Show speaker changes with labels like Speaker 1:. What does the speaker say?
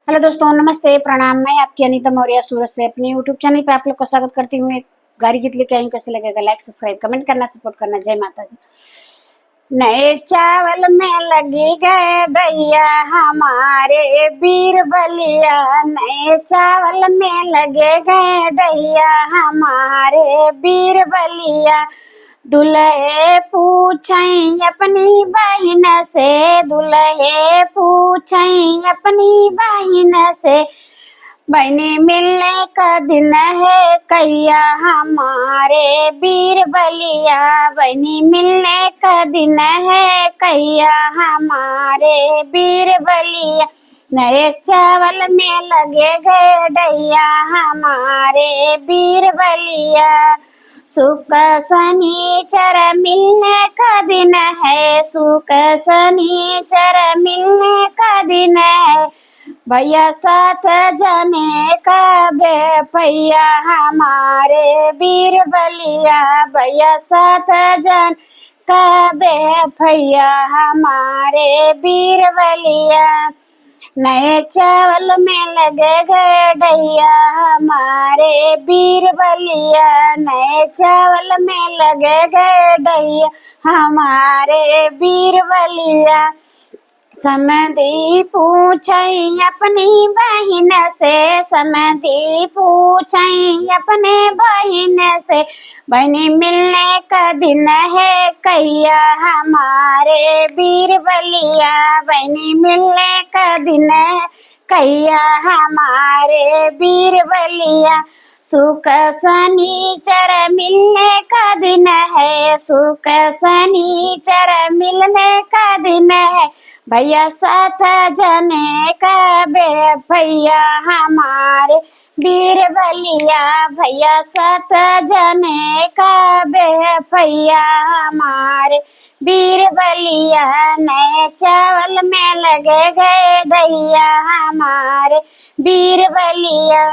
Speaker 1: Hello दोस्तों, नमस्ते, प्रणाम। मैं आपकी अनीता मौर्य सूरत से अपने यूट्यूब चैनल पे आप लोग का स्वागत करती हूँ। एक गाड़ी गीत लेके आई हूँ। कैसे लगेगा? लाइक, सब्सक्राइब, कमेंट करना, सपोर्ट करना। जय माता दी। नए चावल में लगी गए दैया हमारे बीर बलिया, नए चावल में लगे गए दैया हमारे बीर बलिया। दुल्हे पूछई अपनी बहिन से, दुल्हे पूछई अपनी बहिन से, बहनी मिलने का दिन है कैया हमारे बीर बलिया, बहनी मिलने का दिन है कैया हमारे बीर बलिया। नए चावल में लगे गए डैया हमारे बीर बलिया। सुख शनिचर मिलने का दिन है, सुख शनिचर मिलने का दिन है, भैया साथ जाने का बेपैया हमारे बीर बलिया, भैया साथ जान का बेपैया हमारे बीर बलिया। नए चावल में लगे गए डैया हमारे बीर बलिया, नए चावल में लगे गए डैया हमारे बीर बलिया। समधी पूछई अपनी बहिन से, समधी पूछई अपने बहिन से, बहनी मिलने का दिन है कैया हमारे बीर बलिया, बहनी मिलने का दिन है कैया हमारे बीर बलिया। सुख शनिचर मिलने का दिन है, सुख शनिचर मिलने का दिन है, भैया साथ जाने का बेपैया हमारे बीर बलिया, भैया साथ जाने का बेपैया हमारे बीर बलिया। नए चावल में लगे गए दैया हमारे बीर बलिया।